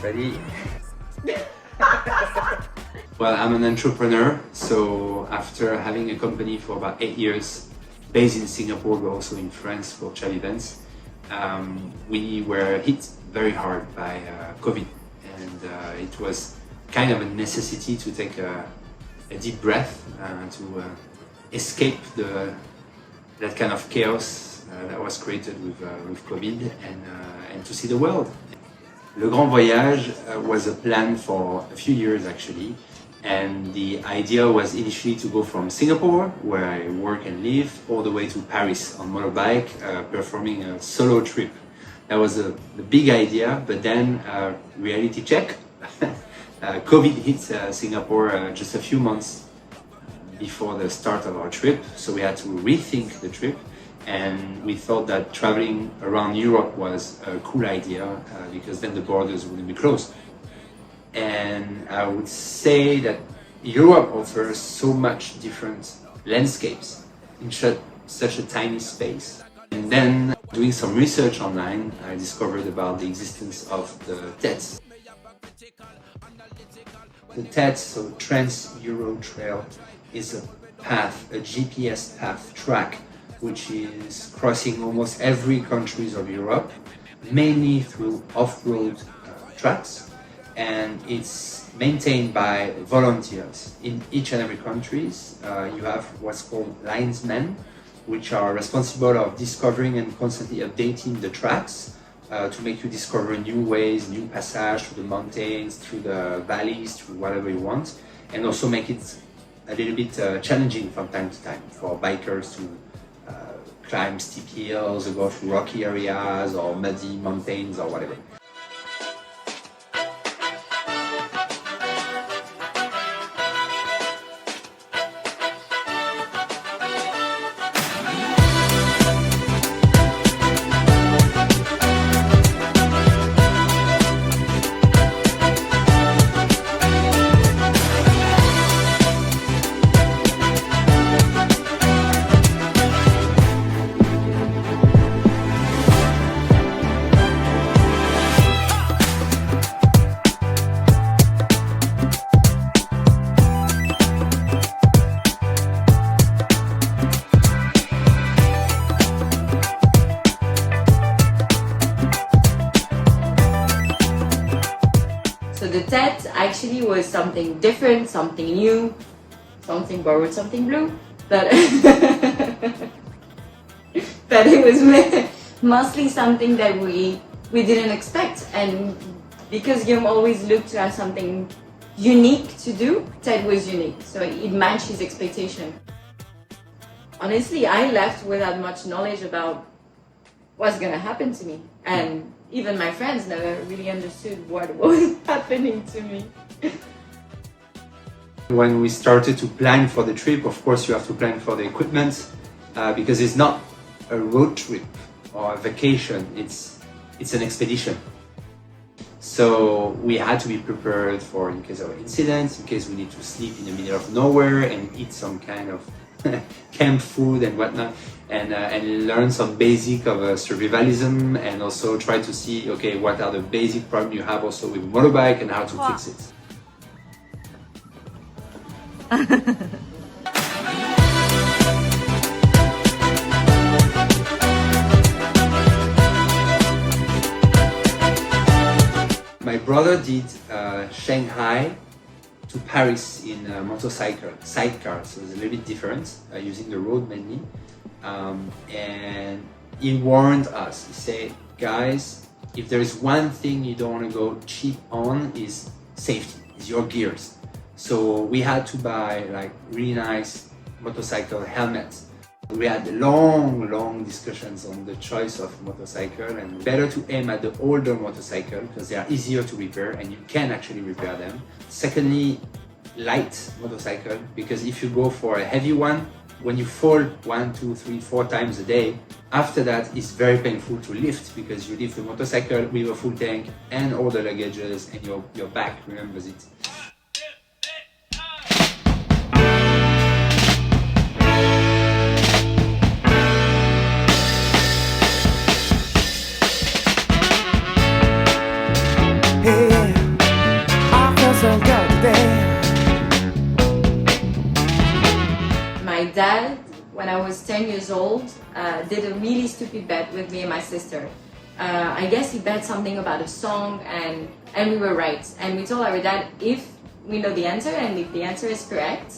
Ready? Well, I'm an entrepreneur, so after having a company for about 8 years, based in Singapore, but also in France for travel events, we were hit very hard by COVID, and it was kind of a necessity to take a deep breath to escape that kind of chaos that was created with COVID and to see the world. Le Grand Voyage was a plan for a few years actually, and the idea was initially to go from Singapore, where I work and live, all the way to Paris on motorbike, performing a solo trip. That was the big idea, but then reality check. COVID hit Singapore just a few months before the start of our trip, so we had to rethink the trip. And we thought that traveling around Europe was a cool idea because then the borders wouldn't be closed. And I would say that Europe offers so much different landscapes in such a tiny space. And then doing some research online, I discovered about the existence of the TETs. The TETs, so Trans-Euro Trail, is a path, a GPS path track, which is crossing almost every countries of Europe, mainly through off-road tracks, and it's maintained by volunteers. In each and every countries, you have what's called linesmen, which are responsible of discovering and constantly updating the tracks to make you discover new ways, new passage through the mountains, through the valleys, through whatever you want, and also make it a little bit challenging from time to time for bikers to climb steep hills or go through rocky areas or muddy mountains or whatever. So the TED actually was something different, something new, something borrowed, something blue, but but it was mostly something that we didn't expect, and because Guillaume always looked to have something unique to do, TED was unique, so it matched his expectation. Honestly, I left without much knowledge about what's gonna happen to me, and even my friends never really understood what was happening to me. When we started to plan for the trip, of course you have to plan for the equipment because it's not a road trip or a vacation, it's an expedition. So we had to be prepared for in case of incidents, in case we need to sleep in the middle of nowhere and eat some kind of camp food and whatnot, and learn some basic of survivalism, and also try to see, okay, what are the basic problems you have also with motorbike and how to fix it. My brother did Shanghai to Paris in a motorcycle, sidecar, so it's a little bit different, using the road mainly. And he warned us, he said, guys, if there is one thing you don't want to go cheap on is safety, is your gears. So we had to buy like really nice motorcycle helmets. We had long discussions on the choice of motorcycle, and better to aim at the older motorcycle because they are easier to repair and you can actually repair them. Secondly, light motorcycle, because if you go for a heavy one, when you fall 1, 2, 3, 4 times a day, after that it's very painful to lift because you lift the motorcycle with a full tank and all the luggages, and your back remembers it. Hey. dad, when I was 10 years old, did a really stupid bet with me and my sister. I guess he bet something about a song, and we were right. And we told our dad, if we know the answer and if the answer is correct,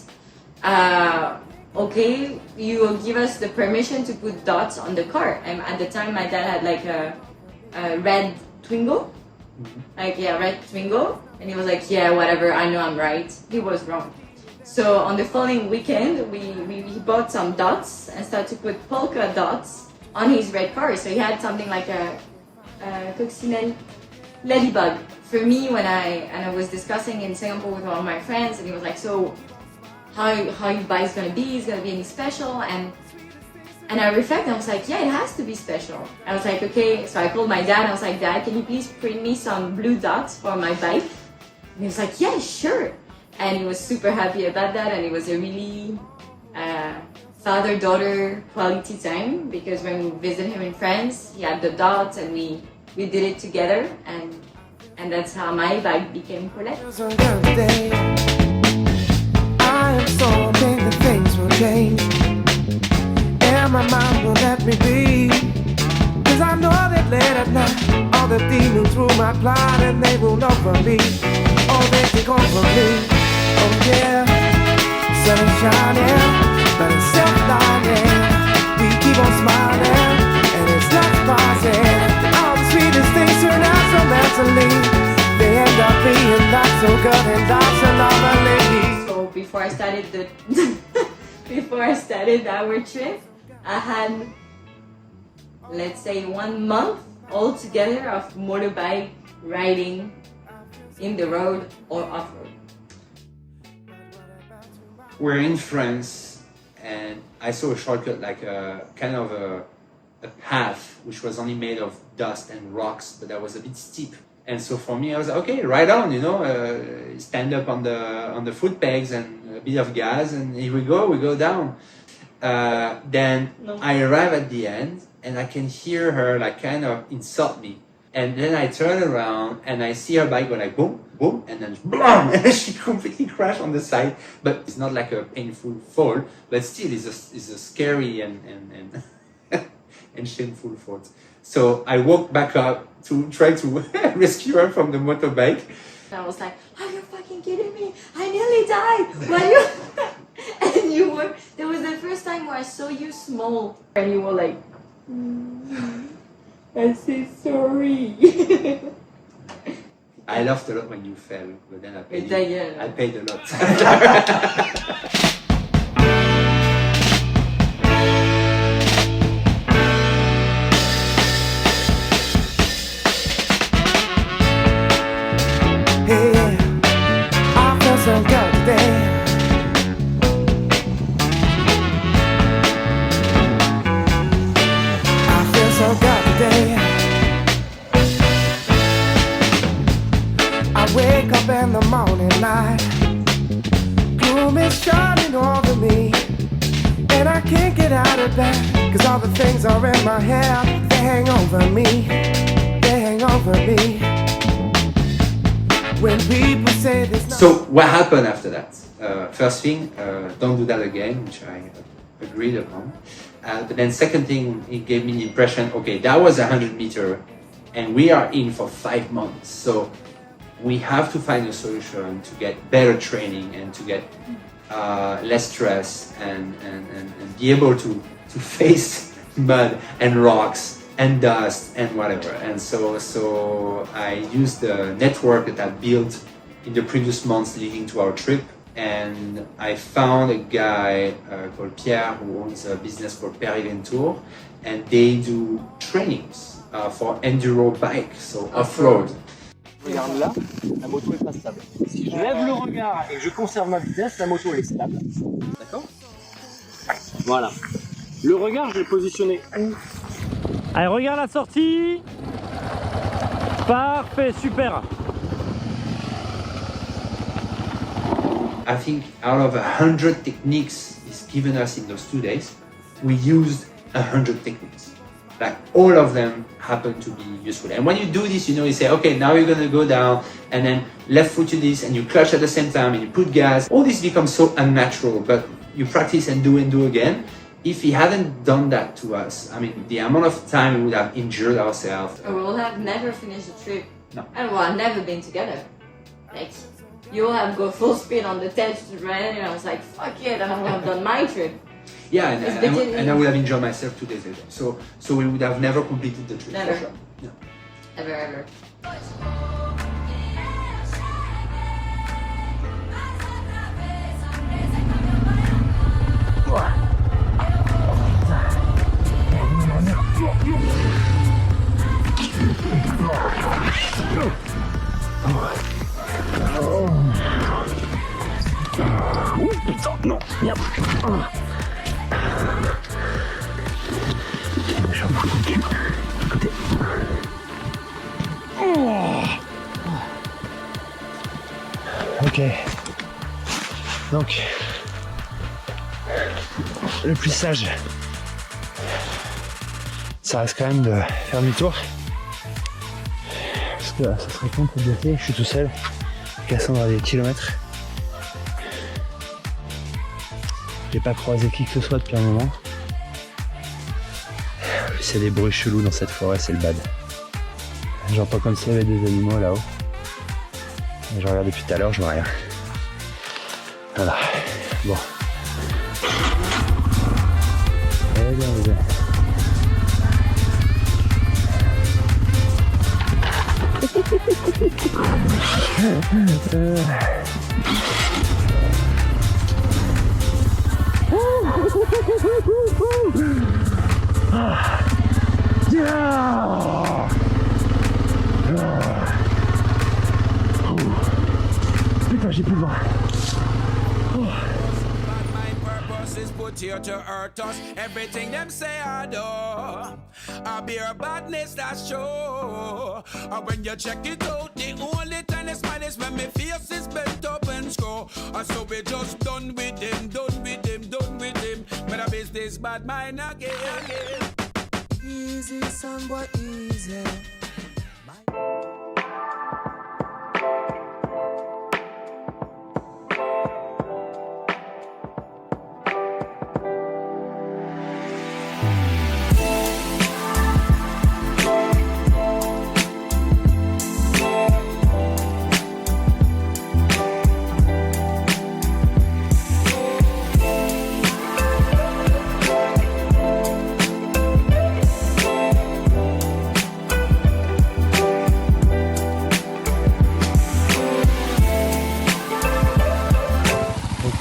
okay, you will give us the permission to put dots on the car. And at the time, my dad had like a red Twingo, red Twingo, and he was like, yeah, whatever, I know I'm right. He was wrong. So on the following weekend, we bought some dots and started to put polka dots on his red car. So he had something like a coccinelle ladybug. For me, when I was discussing in Singapore with one of my friends, and he was like, so how your bike's gonna be? Is gonna be any special? And I reflect, and I was like, yeah, it has to be special. I was like, okay, so I called my dad, and I was like, Dad, can you please print me some blue dots for my bike? And he was like, yeah, sure. And he was super happy about that, and it was a really father-daughter quality time, because when we visited him in France, he had the dots, and we did it together, and that's how my bike became Colette. I am so hoping that things will change, and my mind will let me be, 'cause I know that late at night all the demons through my plot, and they will know from me, oh, they take over me. Oh yeah, sun is shining, but it's self-blinding. We keep on smiling, and it's not surprising. All the sweetest things turn out so mentally. They end up being not so good, and that's an anomaly. So before I started our trip, I had, let's say, 1 month altogether of motorbike riding in the road or off-road. We're in France, and I saw a shortcut, like a kind of a path which was only made of dust and rocks, but that was a bit steep. And so for me, I was like, okay, ride on, stand up on the foot pegs and a bit of gas, and here we go down. Then I arrive at the end, and I can hear her like kind of insult me. And then I turn around and I see her bike go like boom, boom, and then blam, and she completely crashed on the side. But it's not like a painful fall, but still it's a scary and and shameful fall. So I walked back up to try to rescue her from the motorbike. I was like, are you fucking kidding me? I nearly died. Why you? And you were. There was the first time where I saw you small, and you were like. I say sorry. I laughed a lot when you fell, but then I paid a lot. Hey, I feel so good today. I feel so good today. I wake up in the morning light, gloom is shining over me, and I can't get out of bed, 'cause all the things are in my head. They hang over me, they hang over me. When people say there's no. So what happened after that? First thing, don't do that again, which I agreed upon. But then second thing, it gave me the impression, okay, that was 100 meters, and we are in for 5 months. So we have to find a solution to get better training and to get less stress and be able to face mud and rocks and dust and whatever. And so I used the network that I built in the previous months leading to our trip, and I found a guy called Pierre who owns a business called Detours, and they do trainings for enduro bike, so off-road. Regarde là, la moto est pas stable. Si je lève le regard et que je conserve ma vitesse, la moto est stable. D'accord? Voilà. Le regard, je l'ai positionné où? Allez, regarde la sortie. Parfait, super. I think out of 100 techniques he's given us in those 2 days, we used 100 techniques. like all of them happen to be useful. And when you do this, you say, okay, now you're gonna go down and then left foot to this and you clutch at the same time and you put gas. All this becomes so unnatural, but you practice and do again. If he hadn't done that to us, the amount of time we would have injured ourselves. We will have never finished the trip. No. And we'll have never been together. Like, you will have go full speed on the test, right? And I was like, fuck it, and I will have done my trip. Yeah, and I would have enjoyed myself 2 days later. So we would have never completed the trip. Never. For sure. No. Ever. Non, merde. Je suis un peu de côté. Ok. Donc, le plus sage, ça reste quand même de faire demi-tour. Parce que ça serait con pour bloquer, je suis tout seul. Cassandre a des kilomètres. J'ai pas croisé qui que ce soit depuis un moment. En plus, il y a des bruits chelous dans cette forêt, c'est le bad. J'entends comme s'il y avait des animaux là-haut. Je regarde depuis tout à l'heure, je vois rien. Voilà. Bon. Eh bien, vous Putain, j'ai plus le vent. Put here to hurt us. Everything them say I do, I bear badness that's show. And when you check it out, the only time they smile is when my face is bent up and scroll. And so we just done with him. But a business bad mind again. Easy, son, boy, easy.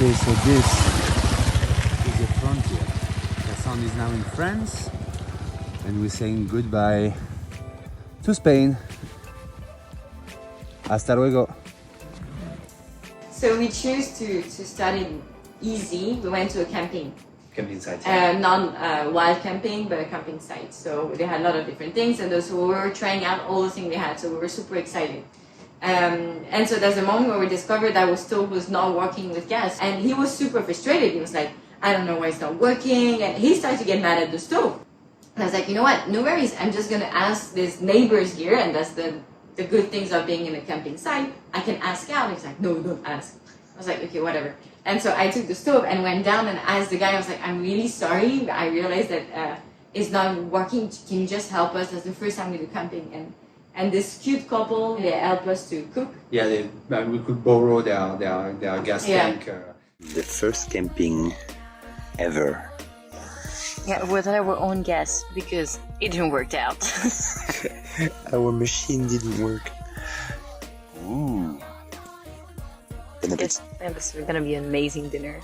Okay, so this is the frontier. Cassandre is now in France and we're saying goodbye to Spain. Hasta luego. So we choose to start it easy. We went to a camping Camping site. non-wild camping, but a camping site. So they had a lot of different things, and so we were trying out all the things they had. So we were super excited. And so there's a moment where we discovered that our stove was not working with gas, and he was super frustrated. He was like, I don't know why it's not working, and he started to get mad at the stove. And I was like, you know what? No worries. I'm just gonna ask these neighbors here, and that's the good things of being in a camping site. I can ask out. He's like, no, don't ask. I was like, okay, whatever. And so I took the stove and went down and asked the guy. I was like, I'm really sorry. I realized that it's not working. Can you just help us? That's the first time we do camping. And this cute couple, they helped us to cook. Yeah, we could borrow their gas tank. The first camping ever. Yeah, with our own gas, because it didn't work out. Our machine didn't work. Ooh. And This is gonna be an amazing dinner.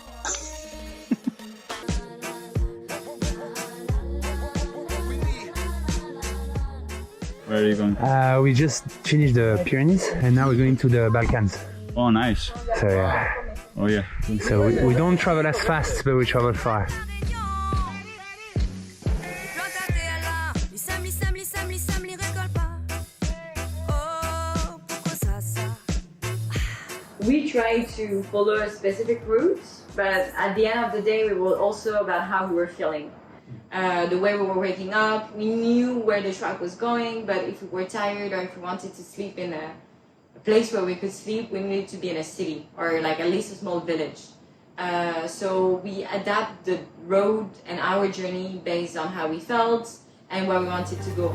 Where are you going? We just finished the Pyrenees and now we're going to the Balkans. Oh, nice. So yeah. Oh, yeah. So we don't travel as fast, but we travel far. We try to follow a specific route, but at the end of the day, we were also about how we were feeling. the way we were waking up. We knew where the truck was going, but if we were tired or if we wanted to sleep in a place where we could sleep, we needed to be in a city or like at least a small village. So we adapt the road and our journey based on how we felt and where we wanted to go.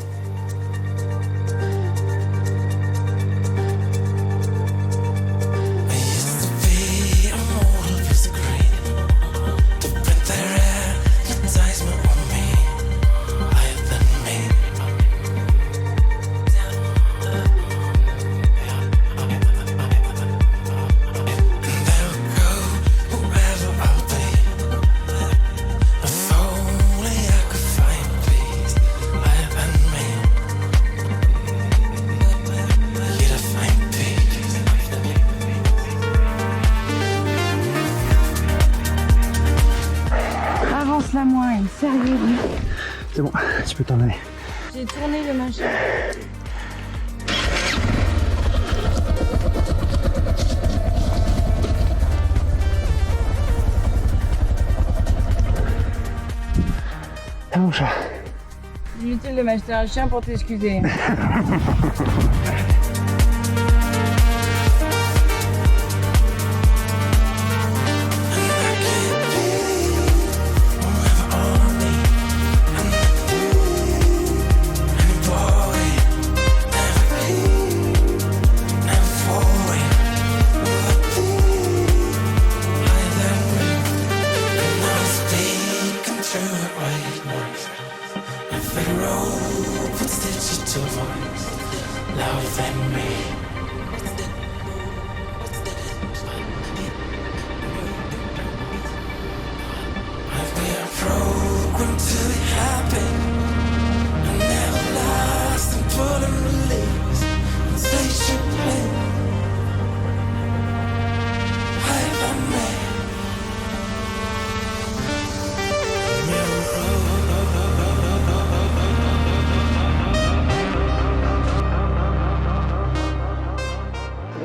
La moins, sérieux. C'est bon, tu peux t'en aller. J'ai tourné le machin. Ah mon chat. Inutile de m'acheter un chien pour t'excuser.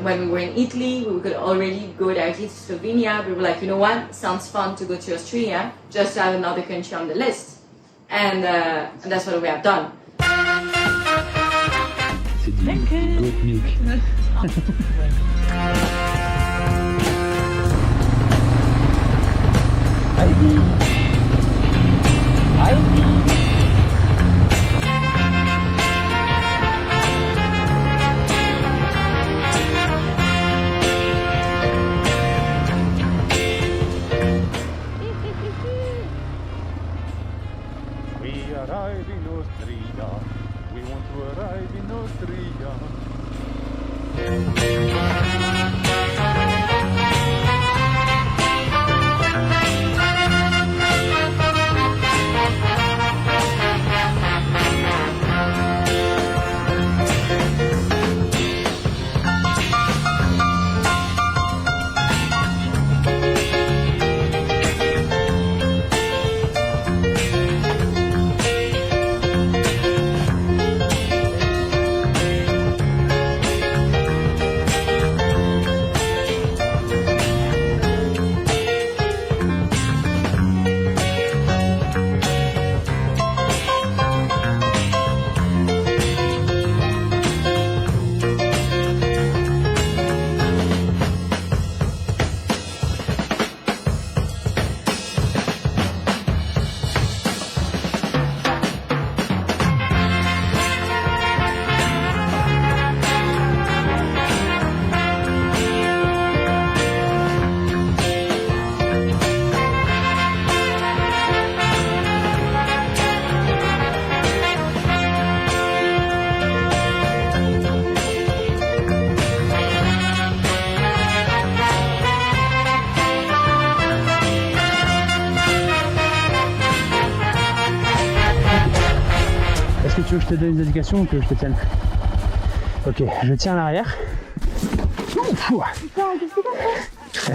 When we were in Italy, we could already go directly to Slovenia. We were like, you know what, sounds fun to go to Austria, just to have another country on the list. And that's what we have done. C'est du goat milk. We arrive in Austria. We want to arrive in Austria. Est-ce que tu veux que je te donne des indications ou que je te tienne? Ok, je tiens à l'arrière.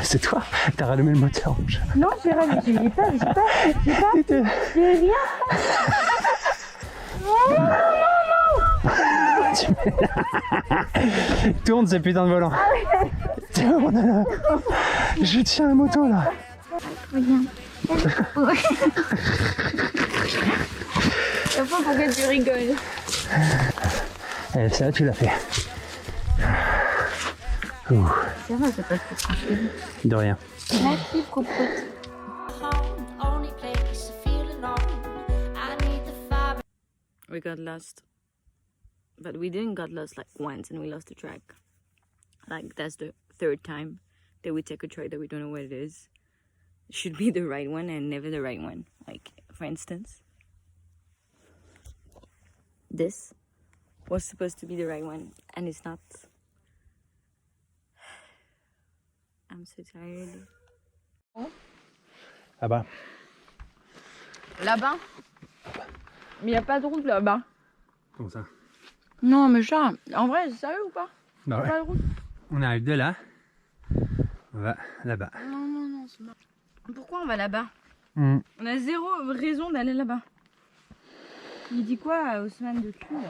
C'est toi? T'as rallumé le moteur. Non, j'ai rien. J'ai pas. J'ai rien. Tourne ces putains de volants. Tourne. Je tiens la moto là. Regarde. Enfin, pourquoi tu rigoles? Et ça, tu l'as fait. Ouh. Ça va, c'est pas trop tranquille. De rien. Merci, cocotte. We got lost. But we didn't got lost like once and we lost the track. Like that's the third time that we take a track that we don't know what it is. It should be the right one and never the right one. Like, for instance, this was supposed to be the right one and it's not. I'm so tired. Là-bas. Là-bas? Mais il n'y a pas de route là-bas. Comment ça? Non, mais ça, en vrai, c'est sérieux ou pas? Bah ouais. Pas de route. On arrive de là. On va là-bas. Non, c'est marrant. Pourquoi on va là-bas? Mm. On a zéro raison d'aller là-bas. Il dit quoi, Haussmann de cul là?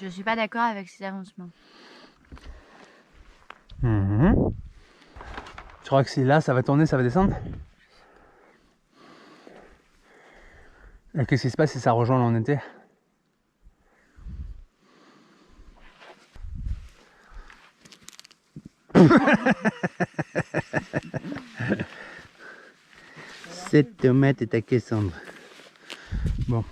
Je suis pas d'accord avec ces avancements. Mm-hmm. Tu crois que si là ça va tourner, ça va descendre? Et qu'est-ce qui se passe si ça rejoint là où on était? Cette tomate est à Cassandre. Bon.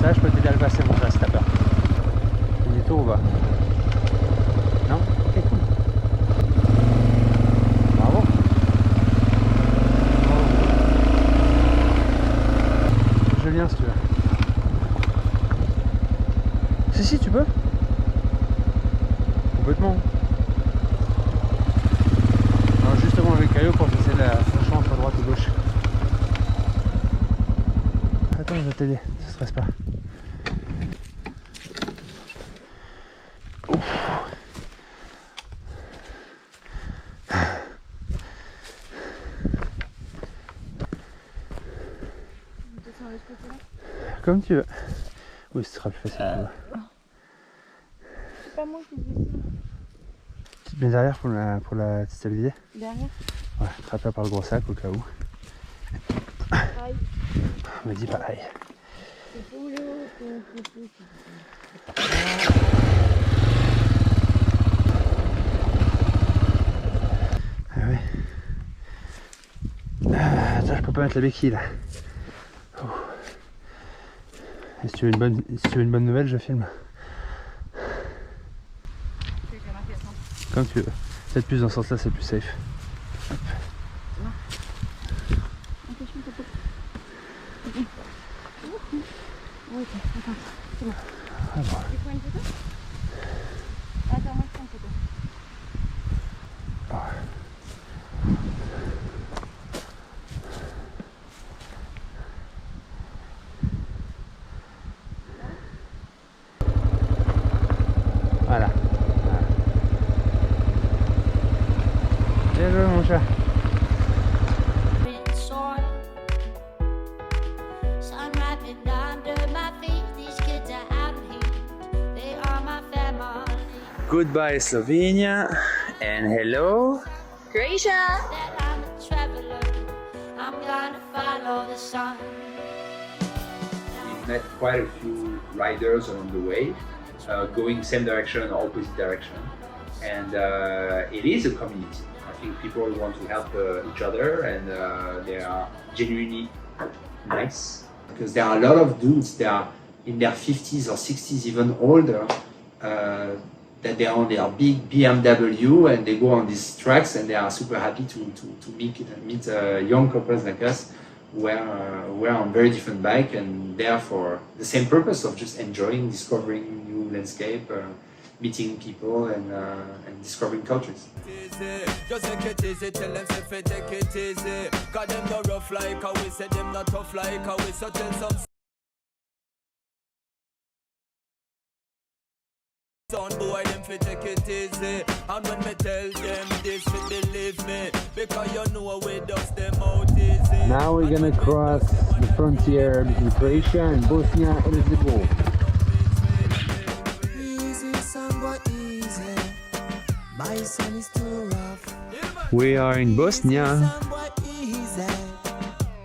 Ça, je peux t'aider à le passer, mon frère, si t'as peur. Il est tôt ou pas? Non? Ok, cool. Bravo. Je viens si tu veux. Si, tu peux. Complètement. Alors justement avec Caillou pour essayer la chance à droite ou gauche. Attends, je vais t'aider, ne stresse pas. Comme tu veux. Oui, ce sera plus facile. C'est pas moi qui dis Tu te mets derrière pour la stabiliser? derrière. Ouais, attrape-la par le gros sac au cas où. Pareil. On m'a dit pareil. Ah oui. Attends, je peux pas mettre la béquille là. Oh. Et si tu veux une bonne nouvelle, je filme. Comme tu veux. Peut-être plus dans ce sens-là, c'est plus safe. Hop. Ok, attends, c'est bon. Ah bon. Tu prends une photo? Attends, moi je prends une photo. Voilà. Bien joué mon chat. Goodbye Slovenia and hello Croatia! We've met quite a few riders along the way, going same direction or opposite direction, and it is a community. I think people want to help each other, and they are genuinely nice. Because there are a lot of dudes that are in their 50s or 60s, even older, that they are on their big BMW and they go on these tracks and they are super happy to meet young couples like us were on very different bike, and there for the same purpose of just enjoying, discovering new landscape, meeting people, and discovering cultures. Just take it easy, tell them if they take it easy. Got them no rough like how we say them not tough like how we so tell some son boy them fi take it easy. And when me tell them this, fi believe me, because you know we dust them out easy. Now we're gonna cross the frontier between Croatia and Bosnia and Herzegovina. My son is too rough. We are in Bosnia.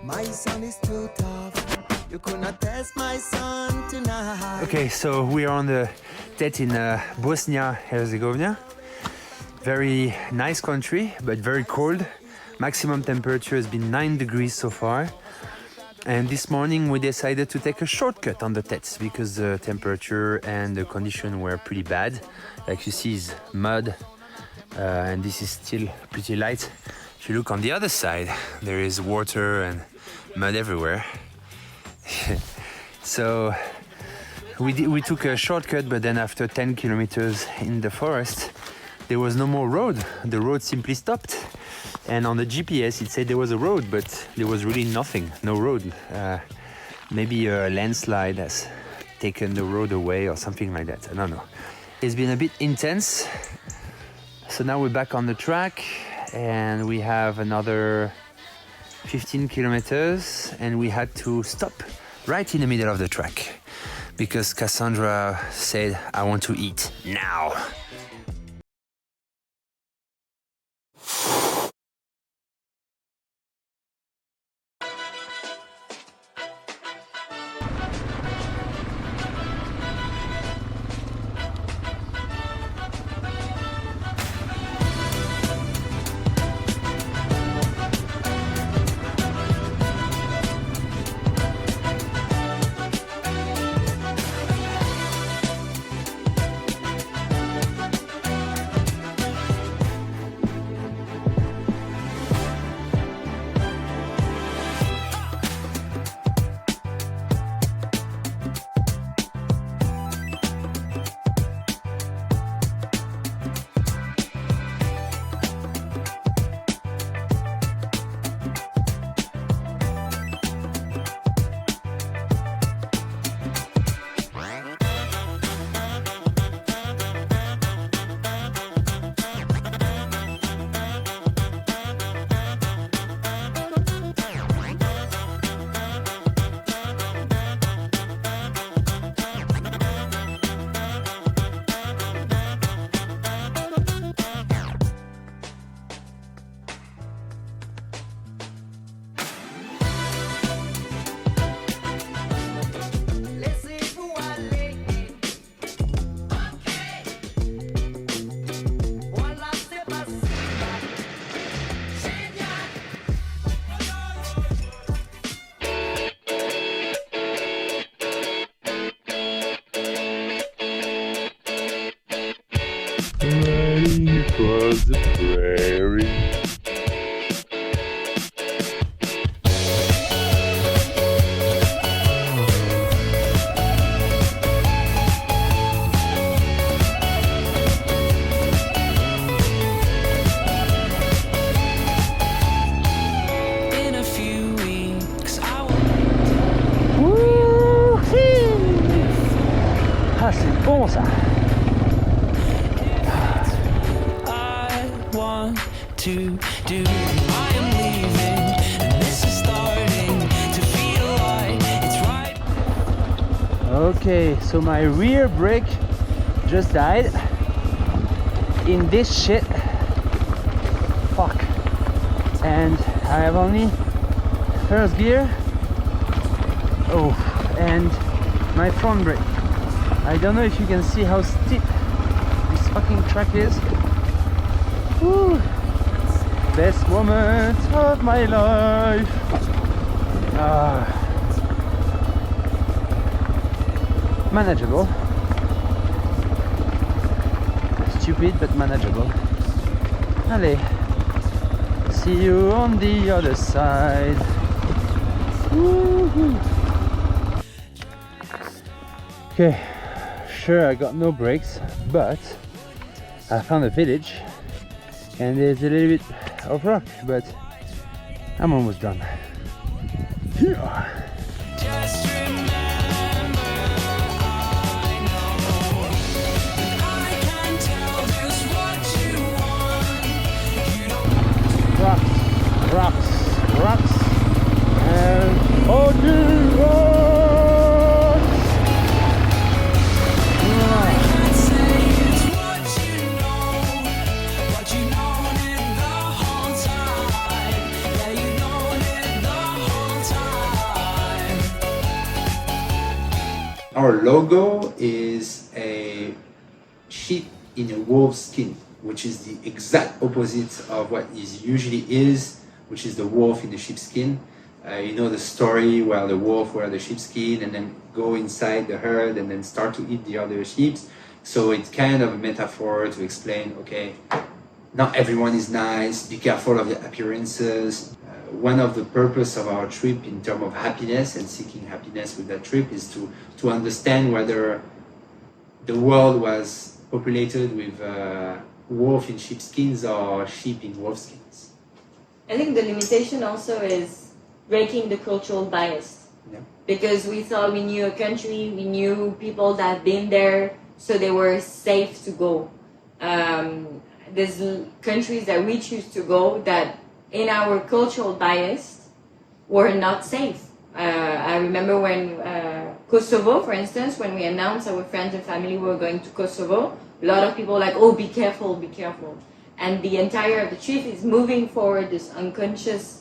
My son is too tough. You could not test my son tonight. Okay, so we are on the tet in Bosnia-Herzegovina. Very nice country, but very cold. Maximum temperature has been 9 degrees so far. And this morning we decided to take a shortcut on the tets because the temperature and the condition were pretty bad. Like you see, is mud, and this is still pretty light. If you look on the other side, there is water and mud everywhere. So we took a shortcut, but then after 10 kilometers in the forest, there was no more road. The road simply stopped. And on the GPS, it said there was a road, but there was really nothing, no road. Maybe a landslide has taken the road away or something like that. I don't know. It's been a bit intense. So now we're back on the track and we have another 15 kilometers and we had to stop right in the middle of the track because Cassandra said, I want to eat now. Riding across the prairie. In a few weeks, I Ah, c'est bon ça. want to do. I am leaving, and this is starting to feel like it's right. Okay, so my rear brake just died in this shit. Fuck. And I have only first gear. Oh, and my front brake. I don't know if you can see how steep this fucking track is. Woo. Best moment of my life. Manageable. Stupid but manageable. Allez. See you on the other side. Okay, sure, I got no brakes, but I found a village and there's a little bit of rock, but I'm almost done. Yeah. Just remember, I know I can tell just what you want. You don't Rocks, and OG road! can't say it's what you know, but you known it the whole time. Yeah, you known it the whole time. Our logo is a sheep in a wolf skin, which is the exact opposite of what is usually is, which is the wolf in the sheepskin. You know the story where the wolf wear the sheepskin and then go inside the herd and then start to eat the other sheep. So it's kind of a metaphor to explain, okay, not everyone is nice, be careful of your appearances. One of the purpose of our trip in terms of happiness and seeking happiness with that trip is to understand whether the world was populated with wolf in sheepskins or sheep in wolfskins. I think the limitation also is breaking the cultural bias. Yeah. Because we thought we knew a country, we knew people that had been there, so they were safe to go. There's countries that we choose to go that in our cultural bias were not safe. I remember when Kosovo, for instance, when we announced our friends and family were going to Kosovo, a lot of people were like, oh, be careful, be careful. And the entire of the trip is moving forward this unconscious.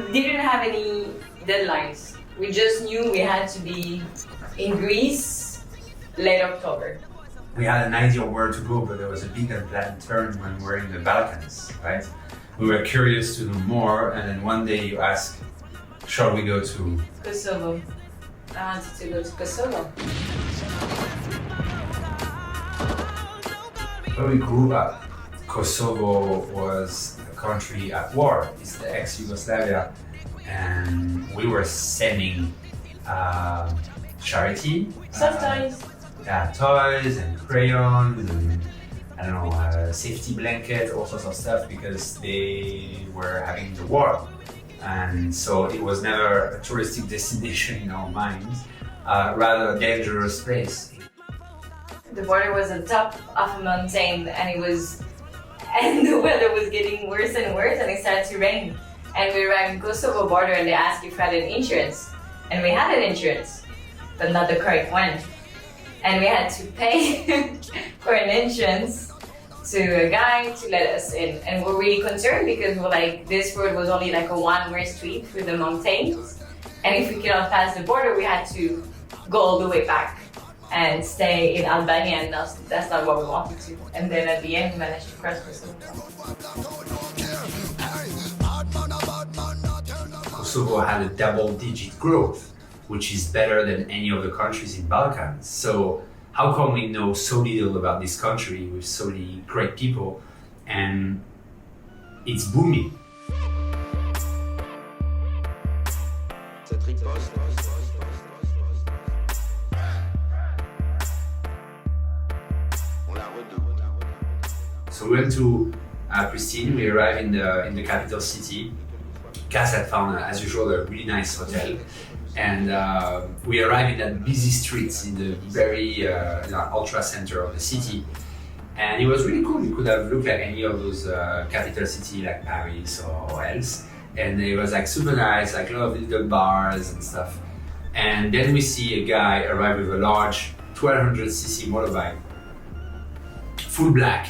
We didn't have any deadlines. We just knew we had to be in Greece late October. We had an idea where to go, but there was a big unplanned turn when we were in the Balkans, right? We were curious to know more, and then one day you ask, shall we go to Kosovo. I wanted to go to Kosovo. Where we grew up, Kosovo was a country at war. It's the ex-Yugoslavia, and we were sending charity. Soft toys. Yeah, toys and crayons and I don't know, safety blanket, all sorts of stuff because they were having the war. And so it was never a touristic destination in our minds, rather a dangerous place. The border was on top of a mountain and the weather was getting worse and worse and it started to rain. And we arrived in Kosovo border and they asked if we had an insurance. And we had an insurance, but not the correct one. And we had to pay for an entrance to a guy to let us in. And we're really concerned because we're like, this road was only like a one-way street through the mountains. And if we cannot pass the border, we had to go all the way back and stay in Albania, and that's not what we wanted to. And then at the end, we managed to cross Kosovo. Kosovo had a double-digit growth, which is better than any of the countries in Balkans. So how come we know so little about this country with so many great people and it's booming? So we went to Pristina. We arrived in the capital city. Cass had found, as usual, a really nice hotel. And we arrived in that busy streets in the very ultra center of the city. And it was really cool. You could have looked like any of those capital city like Paris or else. And it was like super nice, like a lot of little bars and stuff. And then we see a guy arrive with a large 1200cc motorbike, full black.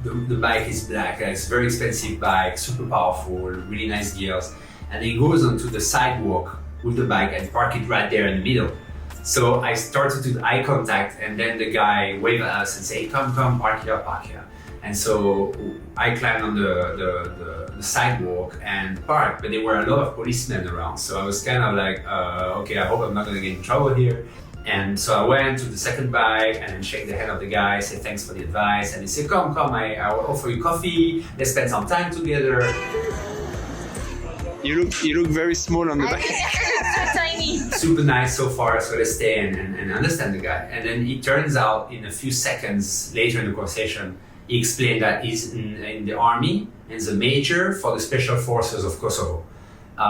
The bike is black, it's a very expensive bike, super powerful, really nice gears. And he goes onto the sidewalk with the bike and park it right there in the middle. So I started to do eye contact and then the guy waved at us and say, come, park here. And so I climbed on the sidewalk and parked, but there were a lot of policemen around. So I was kind of like, okay, I hope I'm not gonna get in trouble here. And so I went to the second bike and then shake the hand of the guy, say thanks for the advice, and he said, come, I will offer you coffee, let's spend some time together. You look very small on the back. So tiny. Super nice so far, so let's stay and understand the guy. And then it turns out in a few seconds later in the conversation, he explained that he's in the army and is a major for the special forces of Kosovo.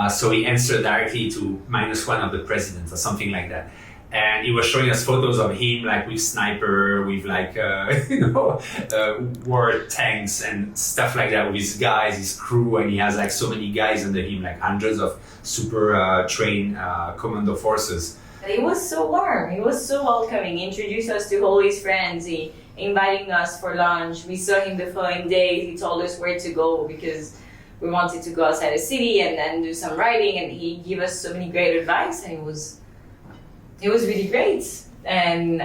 So he answered directly to -1 of the president or something like that. And he was showing us photos of him like with sniper, with like, war tanks and stuff like that with his guys, his crew, and he has like so many guys under him, like hundreds of super trained commando forces. He was so warm, he was so welcoming, he introduced us to all his friends, he inviting us for lunch. We saw him the following day, he told us where to go because we wanted to go outside the city and then do some riding, and he gave us so many great advice, and it was really great. And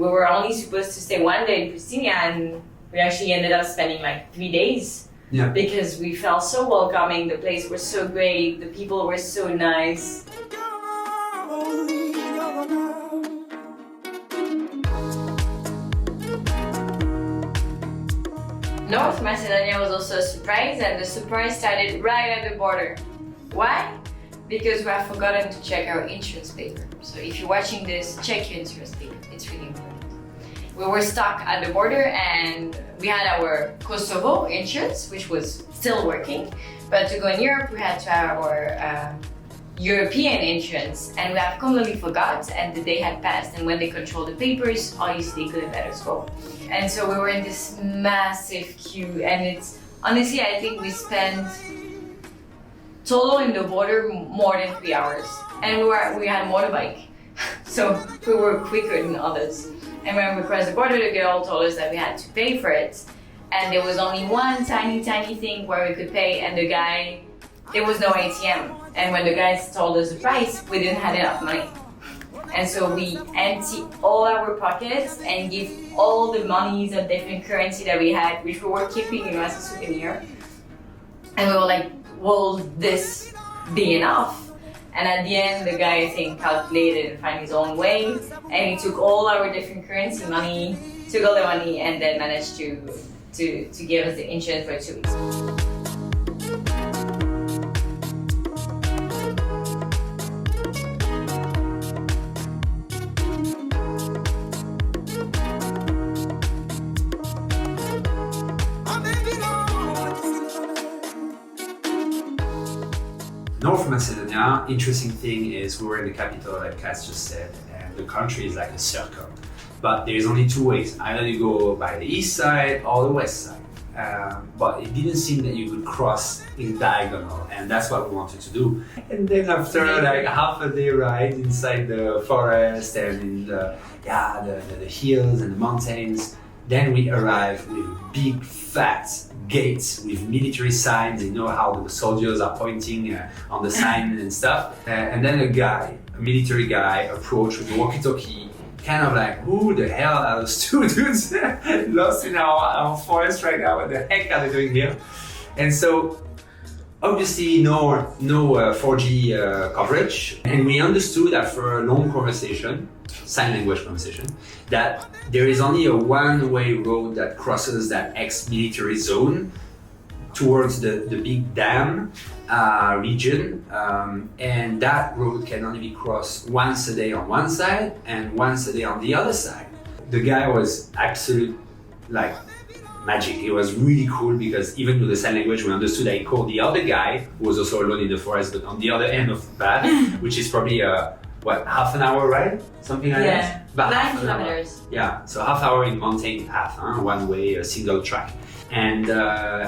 we were only supposed to stay one day in Pristina, and we actually ended up spending like 3 days. Yeah. Because we felt so welcoming, the place was so great, the people were so nice. North Macedonia was also a surprise, and the surprise started right at the border. Why? Because we have forgotten to check our insurance paper. So if you're watching this, check your insurance paper, it's really important. We were stuck at the border and we had our Kosovo insurance, which was still working, but to go in Europe, we had to have our European insurance, and we have completely forgot, and the day had passed, and when they controlled the papers, obviously they couldn't let us go. And so we were in this massive queue, and it's, honestly, I think we spent total in the border more than 3 hours. And we had a motorbike, so we were quicker than others. And when we crossed the border, the girl told us that we had to pay for it. And there was only one tiny thing where we could pay, and the guy, there was no ATM. And when the guys told us the price, we didn't have enough money. And so we emptied all our pockets and give all the monies of different currency that we had, which we were keeping, as a souvenir. And we were like, will this be enough? And at the end, the guy, I think, calculated and found his own way, and he took all our different currency money, took all the money, and then managed to give us the insurance for 2 weeks. North Macedonia, interesting thing is we were in the capital, like Cass just said, and the country is like a circle. But there's only two ways. Either you go by the east side or the west side. But it didn't seem that you could cross in diagonal, and that's what we wanted to do. And then after like half a day ride inside the forest and in the hills and the mountains, then we arrived with big fat gates with military signs. You know how the soldiers are pointing on the sign and stuff. And then a military guy approached with a walkie-talkie, kind of like, who the hell are those two dudes lost in our forest right now? What the heck are they doing here? And so obviously no 4G coverage. And we understood after a long conversation, sign language conversation, that there is only a one-way road that crosses that ex-military zone towards the big dam region, and that road can only be crossed once a day on one side and once a day on the other side. The guy was absolute like magic. It was really cool because even with the sign language, we understood that he called the other guy, who was also alone in the forest, but on the other end of the path, which is probably half an hour ride? Something like that? About 9 kilometers. Yeah, so half hour in mountain path, one way, a single track. And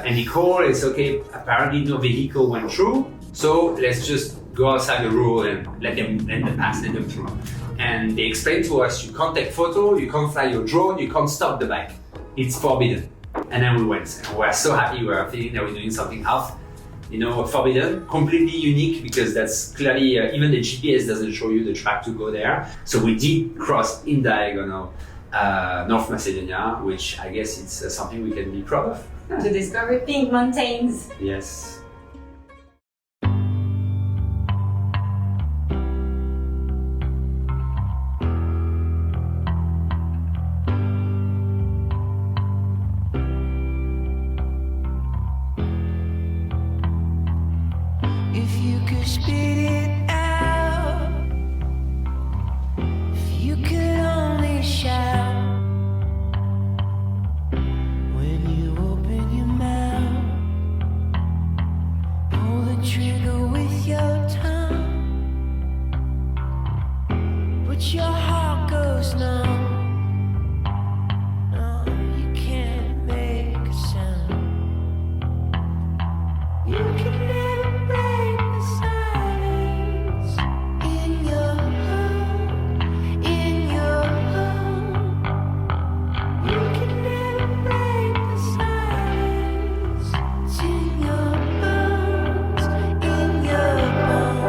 he called, it's okay, apparently no vehicle went through, so let's just go outside the road and let them through. And they explained to us, you can't take photo, you can't fly your drone, you can't stop the bike. It's forbidden. And then we went, and we're so happy, we were feeling that we're doing something forbidden, completely unique, because that's clearly, even the GPS doesn't show you the track to go there. So we did cross in diagonal North Macedonia, which I guess it's something we can be proud of. To discover pink mountains. Yes. but your heart goes numb. No, you can't make a sound. You can never break the silence in your home, in your home. You can never break the silence. It's in your bones, in your bones.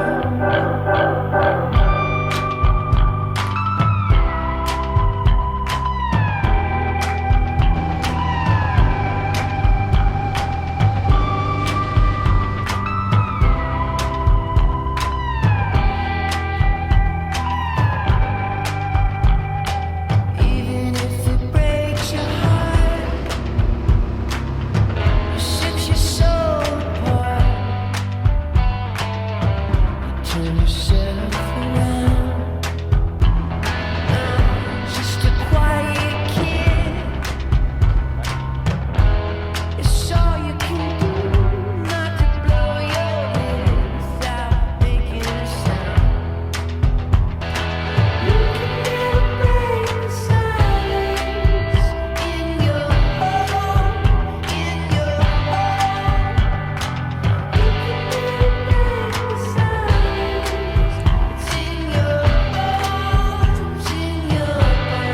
Even if it breaks your heart, you set your soul apart. You turn yourself around. Just a quiet kid. It's all you can do, not to blow your lid without making a sound. You can never break the silence in your home, in your home. You can never break the silence. It's in your bones, in your bones.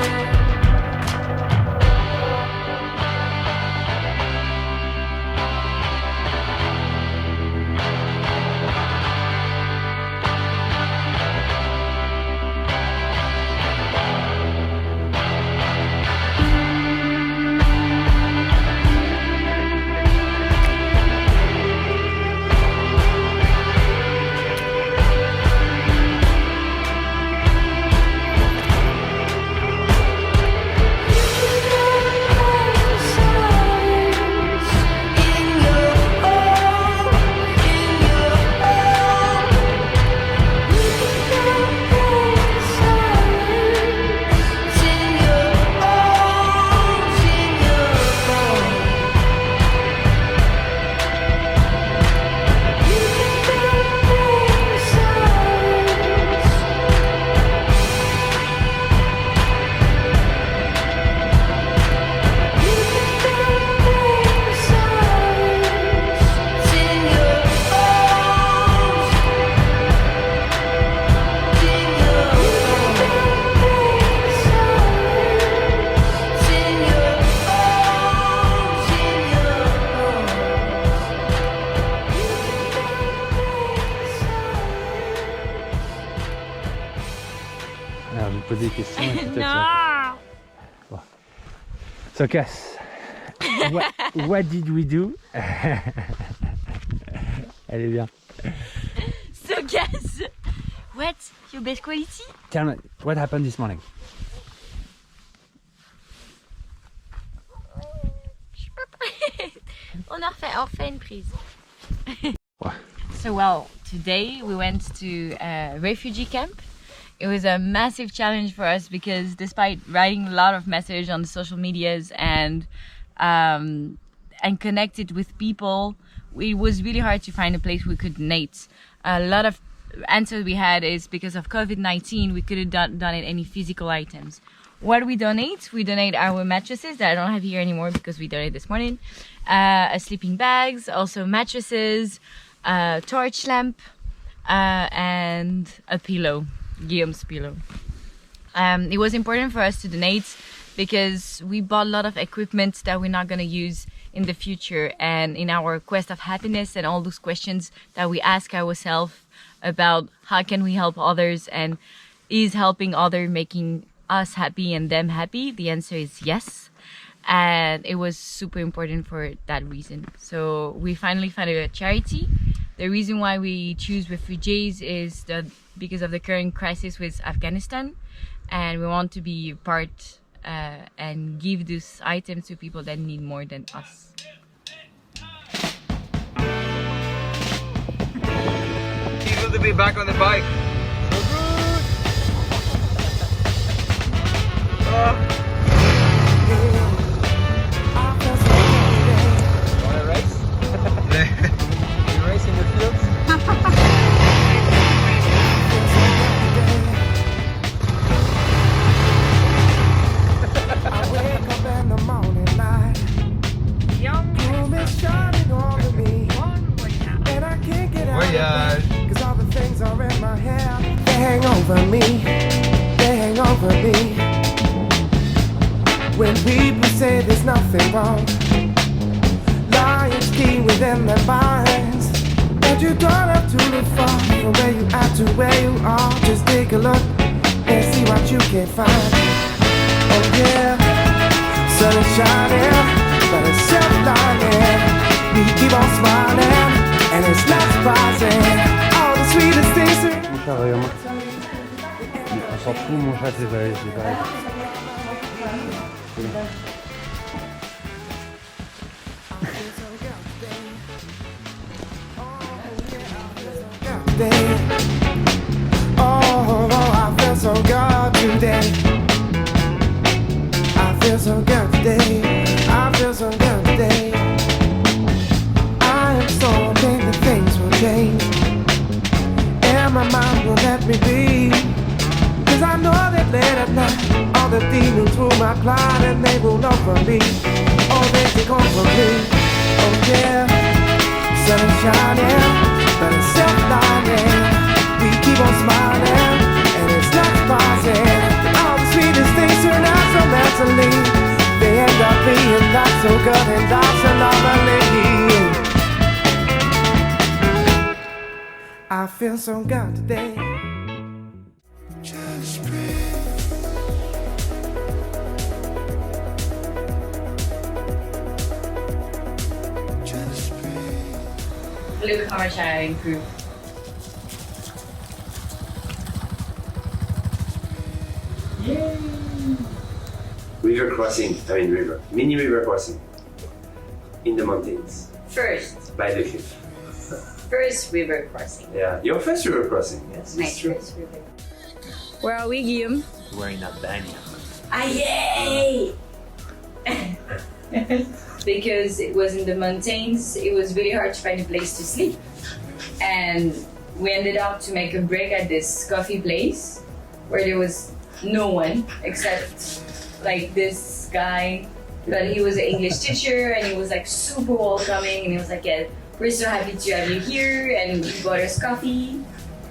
Alors, je vais poser des questions. et tout ça. Bon. So, Cass, what did we do? Elle est bien. So guess what's your best quality? Tell me, what happened this morning? On refait une prise. So well, today we went to a refugee camp. It was a massive challenge for us because despite writing a lot of messages on the social medias and connected with people, it was really hard to find a place we could donate. A lot of answers we had is because of COVID-19, we couldn't donate any physical items. What we donate our mattresses that I don't have here anymore because we donated this morning, sleeping bags, also mattresses, torch lamp, and a pillow, Guillaume's pillow. It was important for us to donate because we bought a lot of equipment that we're not going to use in the future, and in our quest of happiness and all those questions that we ask ourselves about how can we help others and is helping others making us happy and them happy, the answer is yes. And it was super important for that reason. So we finally found a charity. The reason why we choose refugees is because of the current crisis with Afghanistan, and we want to be part and give these items to people that need more than us. It's good to be back on the bike. Want to race? You race in the fields? over me, they hang over me. When people say there's nothing wrong, lions key within their minds. But you don't have to look far from where you are to where you are. Just take a look and see what you can find. Oh yeah, sun is shining, but it's just lining. We keep on smiling, and it's not surprising. All the sweetest things. Mon chat, regarde-moi. On s'en fout, mon chat, c'est pareil. Oh, I feel so good today. I feel so good today. I feel so good today. I am so hoping that things will change, and my mind will let me be. Cause I know that late at night all the demons through my plot, and they will know from me. Oh, they take over me. Oh yeah, sun is shining, but it's still blinding. We keep on smiling, and it's not surprising. All the sweetest things turn out so mentally. They end up being not so good, and that's an anomaly. I feel so good today. Just breathe. Just breathe. Look how much I improved. Yay! River crossing, mini river crossing in the mountains. First By the cliff. river crossing. Yeah, your first river crossing, yes. My it's true. first river. Where are we, Guillaume? We're in Albania. Ah, yay! Because it was in the mountains, it was really hard to find a place to sleep. And we ended up to make a break at this coffee place where there was no one except like this guy, but he was an English teacher and he was like super welcoming, and he was like, yeah, we're so happy to have you here, and he bought us coffee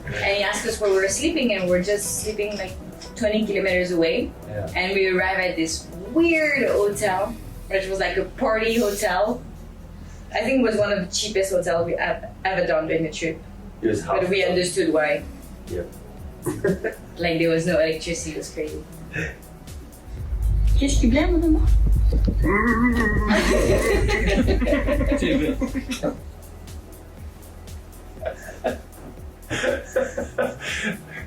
and he asked us where we were sleeping, and we're just sleeping like 20 kilometers away. Yeah. And we arrived at this weird hotel, which was like a party hotel. I think it was one of the cheapest hotels we have ever done during the trip, It was half but we understood why. Yeah. Like there was no electricity, it was crazy. Qu'est-ce qui blague, mon amour?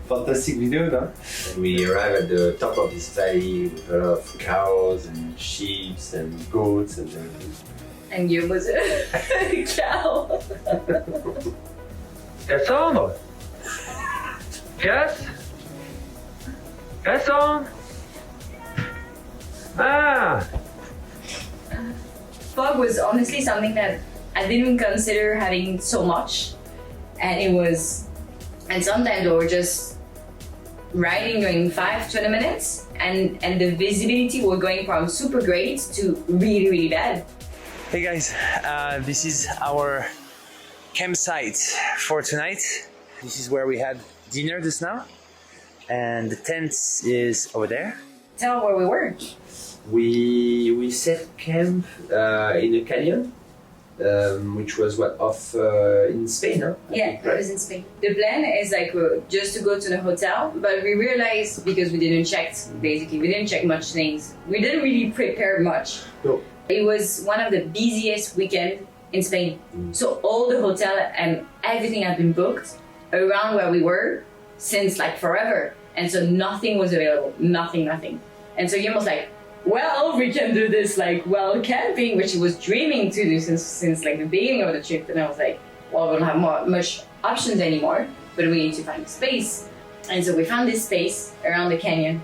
Fantastic video, no? And we arrived at the top of this valley with a lot of cows and sheep and goats and everything. And Guillaume was a cow. Cassandre? Cass? Cassandre? Ah! Fog was honestly something that I didn't consider having so much, and sometimes we were just riding during 5-20 minutes, and the visibility was going from super great to really, really bad. Hey guys, this is our campsite for tonight. This is where we had dinner just now, and the tent is over there. Tell where we were. We set camp in a canyon, which was off in Spain, huh? Yeah, it was in Spain. The plan is like just to go to the hotel, but we realized because we didn't check much things. We didn't really prepare much. No. It was one of the busiest weekends in Spain. So all the hotel and everything had been booked around where we were since like forever. And so nothing was available, nothing. And so Guillaume was like, well, we can do this like camping, which he was dreaming to do since like the beginning of the trip. And I was like, well, we don't have much options anymore, but we need to find a space. And so we found this space around the canyon.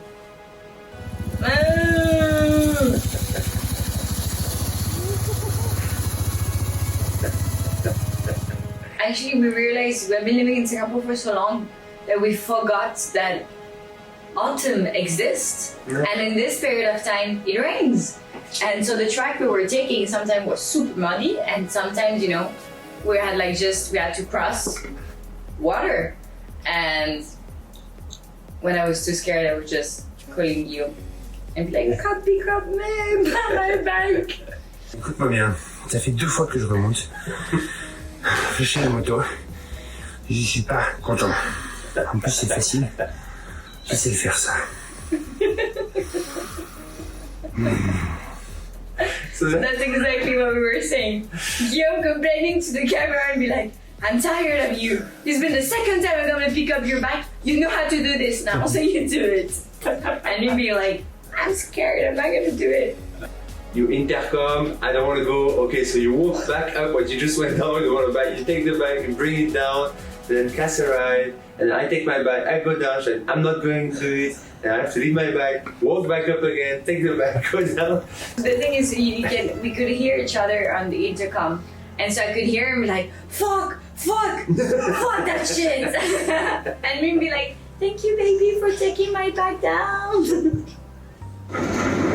Actually, we realized we have been living in Singapore for so long that we forgot that autumn exists, and in this period of time it rains, and so the track we were taking sometimes was super muddy, and sometimes we had to cross water, and when I was too scared, I was just calling Guillaume and be like, "Can't pick up me, my bike." Écoute-moi bien, ça fait 2 fois que je remonte. Je fais la moto. Je suis pas content. En plus, c'est facile. Je sais le faire, ça. So that's exactly what we were saying. Guillaume complaining to the camera and be like, "I'm tired of you. It's been the second time I'm gonna pick up your bike. You know how to do this now, so you do it." And he'd be like, "I'm scared, I'm not gonna do it." You intercom, I don't want to go. Okay, so you walk back up what you just went down with the water bike. You take the bike, you bring it down, then Cass arrive, and I take my bike, I go down, so I'm not going to do it, and I have to leave my bike, walk back up again, take the bike, go down. The thing is, we could hear each other on the intercom, and so I could hear him be like, "Fuck, fuck, fuck that shit," and me be like, "Thank you, baby, for taking my bike down."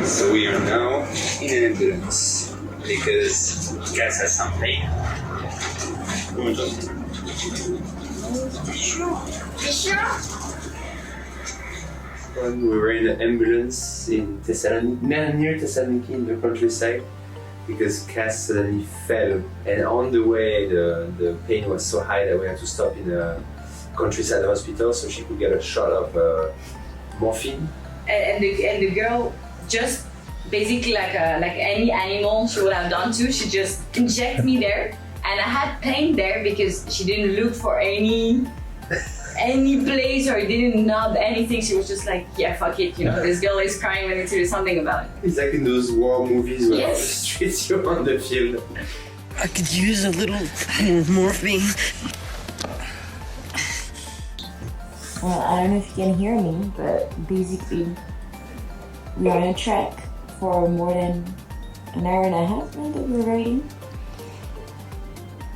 So we are now in an ambulance because Cass has some pain. You sure? When we were in an ambulance in Thessaloniki, near Thessaloniki in the countryside, because Cass suddenly fell, and on the way the pain was so high that we had to stop in a countryside hospital so she could get a shot of morphine. And the girl just basically like any animal she would have done too. She just injected me there, and I had pain there because she didn't look for any place or didn't nub anything. She was just like, "Yeah, fuck it, you know, this girl is crying. We need to do something about it." It's like in those war movies where Yes. on the streets you're on the field. I could use a little more morphine. Well, I don't know if you can hear me, but basically we are on a trek for more than an hour and a half now that we're riding,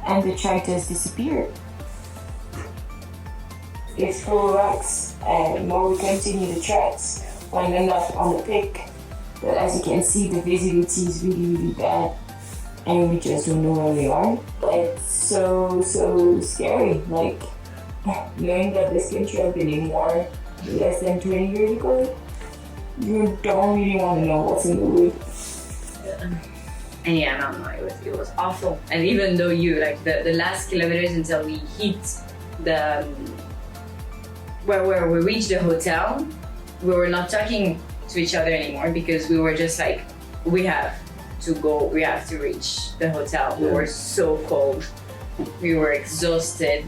and the track just disappeared. It's full of rocks, and the more we continue the tracks, find enough on the pick, but as you can see, the visibility is really, really bad, and we just don't know where we are. It's so scary, like knowing that this country has been in war less than 20 years ago. You don't really want to know what's in the wood. And yeah, no, it was awful. And even though you like the last kilometers until we hit the where we reached the hotel, we were not talking to each other anymore because we were just like, we have to go, we have to reach the hotel. We were so cold, we were exhausted.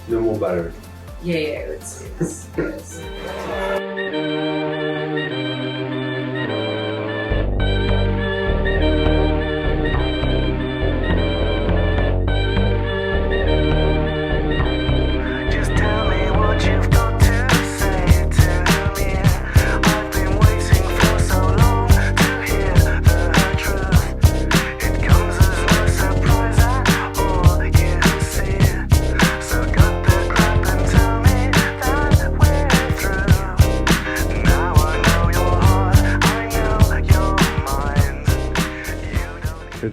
No more battery. Yeah, it was.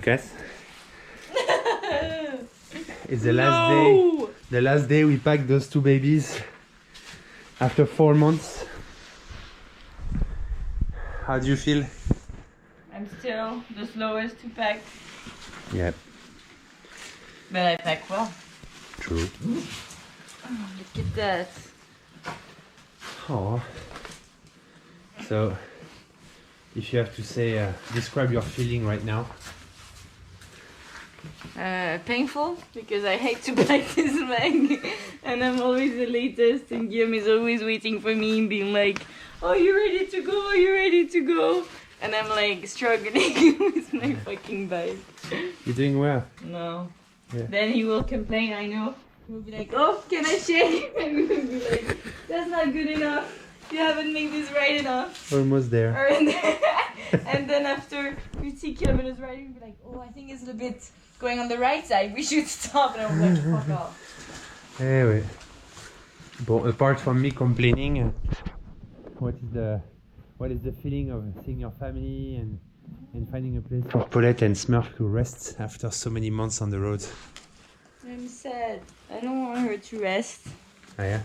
Cass, it's the last day. The last day we packed those 2 babies after 4 months. How do you feel? I'm still the slowest to pack, Yeah, but I pack well. true. Oh, look at that. Oh. So, if you have to say, describe your feeling right now. Painful because I hate to pack this bag and I'm always the latest and Guillaume is always waiting for me and being like, "Oh, you ready to go? Are you ready to go?" And I'm like struggling with my fucking bag. You're doing well. No. Yeah. Then he will complain, I know. He will be like, "Oh, can I shake?" And we will be like, "That's not good enough. You haven't made this right enough." Almost there. And then after 50 kilometers riding, we'll be like, "Oh, I think it's a bit going on the right side. We should stop." And I was like, "Fuck off." Anyway. Bon, apart from me complaining, what is the feeling of seeing your family and finding a place for Paulette and Smurf to rest after so many months on the road? I'm sad. I don't want her to rest. Ah, yeah?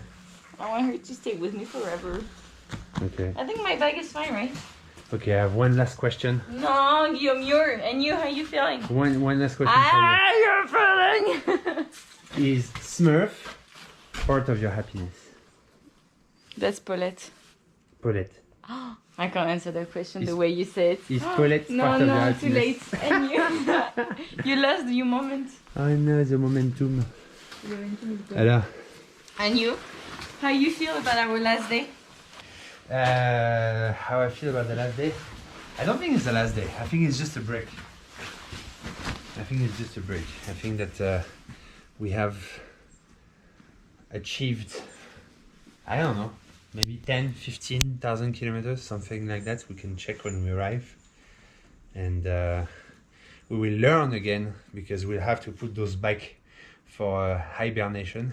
I want her to stay with me forever. Okay. I think my bag is fine, right? Okay, I have one last question. No, Guillaume, how you feeling? One last question you're feeling! Is Smurf part of your happiness? That's Paulette. Paulette. I can't answer that question the way you say it. Is Paulette part of your happiness? No, too late. And you lost your moment. I know, the momentum. Alors. And you? How you feel about our last day? How I feel about the last day? I don't think it's the last day. I think it's just a break. I think that we have achieved, I don't know, maybe 10, 15,000 kilometers, something like that. We can check when we arrive. And we will learn again, because we'll have to put those back for hibernation.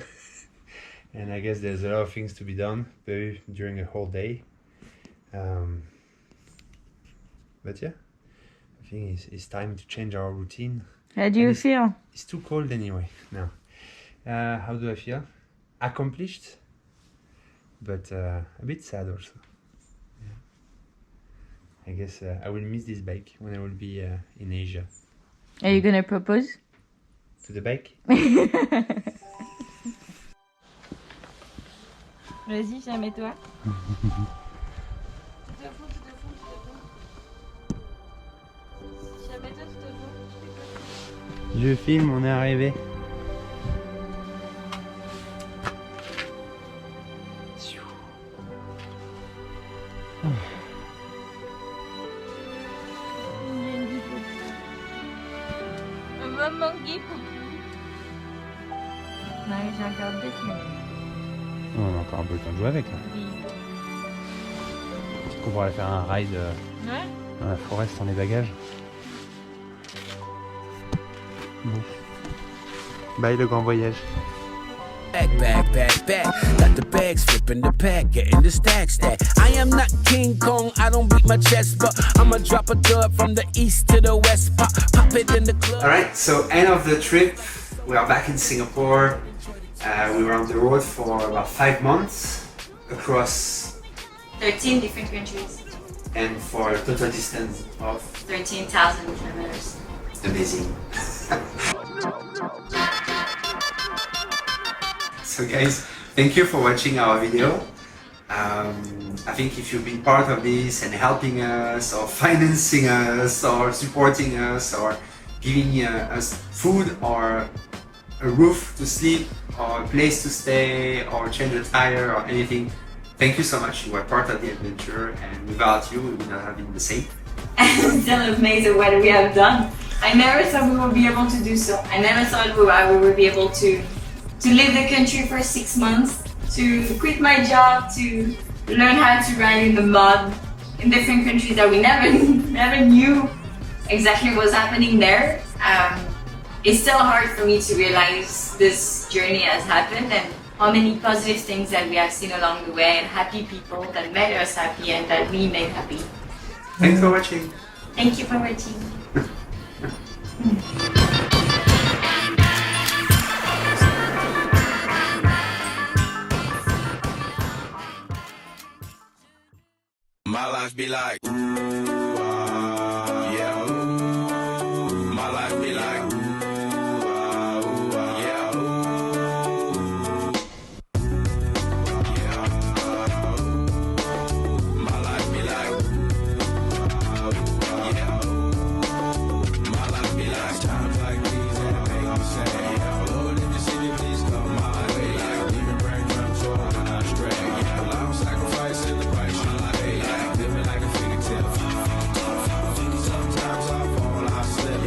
And I guess there's a lot of things to be done during a whole day. But yeah, I think it's time to change our routine. How do you feel? It's too cold anyway now. How do I feel? Accomplished, but a bit sad also. Yeah. I guess I will miss this bike when I will be in Asia. Are you gonna propose? To the bike? Vas-y, viens, mets-toi. Je filme, on est arrivé. Maman Guy. Non, j'ai encore 2 minutes. On a encore un peu le temps de jouer avec là. Oui. Peut-être qu'on pourrait faire un ride dans la forêt sans les bagages. Bon. Bye le grand voyage. Back, got the bags flipping the pack, getting the stacks that I am not King Kong, I don't beat my chest, but I'ma drop a dub from the east to the west, pop it in the club. Alright, so end of the trip, we are back in Singapore. We were on the road for about 5 months across 13 different countries. And for a total distance of 13,000 kilometers. Amazing. So guys, thank you for watching our video. I think if you've been part of this and helping us or financing us or supporting us or giving us food or a roof to sleep or a place to stay or change a tire or anything, thank you so much. You were part of the adventure, and without you we would not have been the same. I'm still amazed at what we have done. I never thought we would be able to do so. I never thought we would be able to leave the country for 6 months, to quit my job, to learn how to ride in the mud in different countries that we never knew exactly what was happening there. It's still hard for me to realize this journey has happened and how many positive things that we have seen along the way, and happy people that made us happy and that we made happy. Thanks for watching. Thank you for watching. My life be like, ooh, yeah, ooh. My life be like, ooh, yeah, ooh. Yeah, my life be like, yeah, my life be like, times like these that make me say, Lord, in the city, please come my way. Like, leaving brain drums so when I stray. Yeah, I'm sacrificing the price you pay. Like, living like a fingertip. Sometimes I fall, I slip.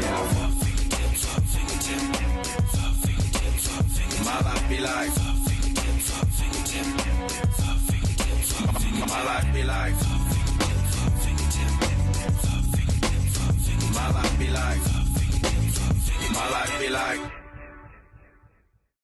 My life be like, my life be like, my life be like, my life be like.